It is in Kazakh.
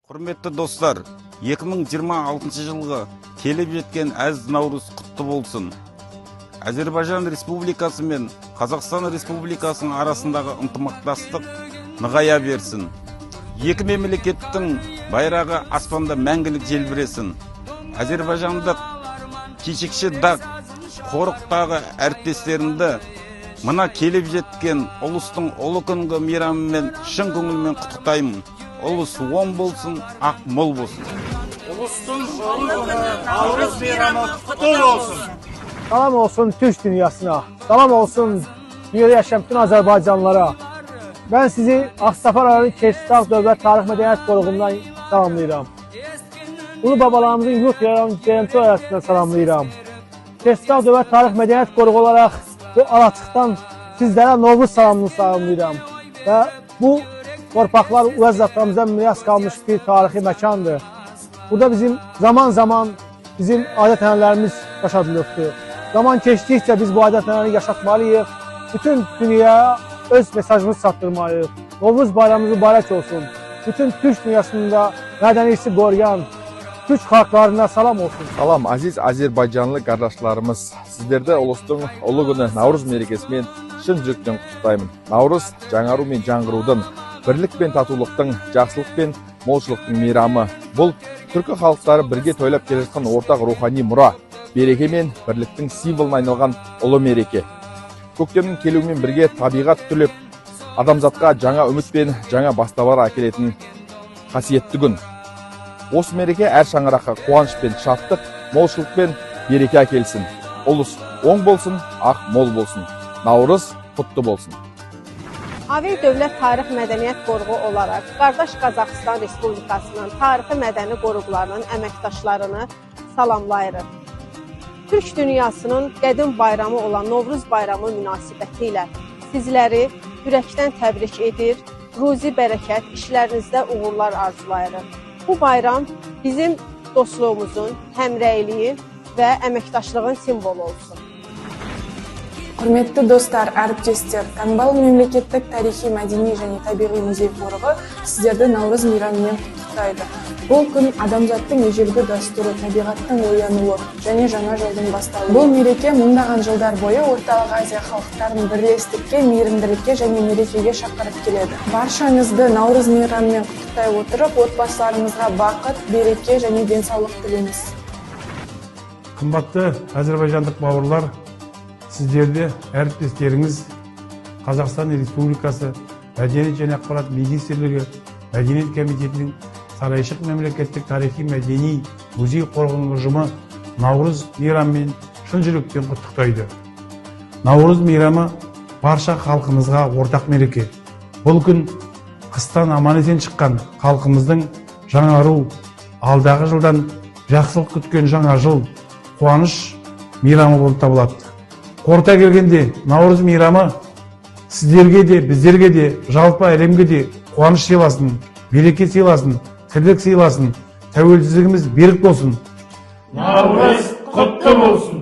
Құрметті достар, 2026 жылғы келіп жеткен әз Наурыз құтты болсын. Әзербайжан Республикасы мен Қазақстан Республикасының арасындағы ынтымақтастық нығая берсін. Екі мемлекеттің байрағы аспанда мәңгілік желбіресін. Әзербайжандық кешікші дақ қорықтағы әріптестерімді мына келіп жеткен ұлыстың ұлы күнгі мейрамымен шын көңілмен құттықтаймын. Ұлыс оң болсын, ақ мол болсын. Ұлыстың ұлы күні Наурыз мейрамы құтты болsun. Salam olsun Türk dünyasına. Salam olsun dünyada yaşayan bütün Azərbaycanlılara. Ben sizi Ağstafa rayonu Keçdağ Dövlət Tarix Mədəniyyət Qoruğundan salamlayıram. Ulu babalarımızın yurt yayımçı arasından salamlayıram. Keçdağ Dövlət Tarix Mədəniyyət Qoruğu olarak bu alaçıqdan sizlərə Novruz salamını salamlayıram. Və bu torpaqlar Uraz zatıramızdan miras qalmış bir tarixi məkandır. Burada bizim zaman zaman bizim adət-ənənələrimiz yaşadılıbdır. Zaman keçdikcə biz bu adət-ənənəni yaşatmalıyıq. Bütün dünyaya öz mesajımızı çatdırmalıyıq. Novruz bayramımız mübarək olsun. Bütün Türk dünyasında mədəniyyəti qoruyan Türk xalqlarına salam olsun. Salam aziz Azerbaycanlı qardaşlarımız. Sizlərdə Ulustun ұлы күні Наурыз мерекесімен шын жүректен құттықтаймын. Наурыз жаңару мен жаңғырудың, бірлік пен татулықтың, жақсылық пен молшылықтың мейрамы. Бұл түркі халықтары бірге тойлап келе жатқан ортақ рухани мұра, береке мен бірліктің символына айналған ұлы мереке. Көктемнің келуімен бірге табиғат түлеп, адамзатқа жаңа үміт пен жаңа бастамалар әкелетін қасиетті күн. Осы мереке әр шаңыраққа қуаныш пен шаттық, молшылық пен береке әкелсін. Ұлыс оң болсын, ақ мол болсын. Наурыз құтты болсын. AVİ Dövlət Tarix Mədəniyyət Qoruğu olaraq qardaş Qazaxıstan Respublikasının tarixi mədəni qoruqlarının əməkdaşlarını salamlayırıq. Türk dünyasının qədim bayramı olan Novruz bayramı münasibətilə sizləri ürəkdən təbrik edir, ruzi bərəkət, işlərinizdə uğurlar arzulayırıq. Bu bayram bizim dostluğumuzun, həmrəyliyin və əməkdaşlığın simvolu olsun. Құрметті достар, әріптестер, Таңбалы мемлекеттік тарихи, мәдени және табиғи музей қорығы сіздерді Наурыз мейрамымен құттықтайды. Бұл күн адамзаттың ежелгі дәстүрі, табиғаттың оянуы және жаңа жылдың басталуы. Бұл мереке мыңдаған жылдар бойы Орталық Азия халықтарын бірлестікке, мейірімділікке және мерекеге шақырып келеді. Баршаңызды Наурыз мейрамымен құттықтай отырып, отбасыларыңызға бақыт, береке және денсаулық тілейміз. Қымбатты әзербайжандық бауырлар, сіздерді әріптестеріңіз Қазақстан Республикасы Мәдениет және ақпарат министрлігі Мәдениет комитетінің Сарайшық мемлекеттік тарихи мәдени музей қорығының ұжымы Наурыз мейрамымен шын жүректен құттықтайды. Наурыз мейрамы барша халқымызға ортақ мереке. Бұл күн қыстан аман-есен шыққан халқымыздың жаңару, алдағы жылдан жақсылық күткен жаңа жыл, қуаныш мейрамы болып табылады. Қорыта келгенде, Наурыз мейрамы сіздерге де, біздерге де, жалпы әлемге де қуаныш сыйласын, береке сыйласын, тірлік сыйласын, тәуелсіздігіміз берік болсын. Наурыз құтты болсын.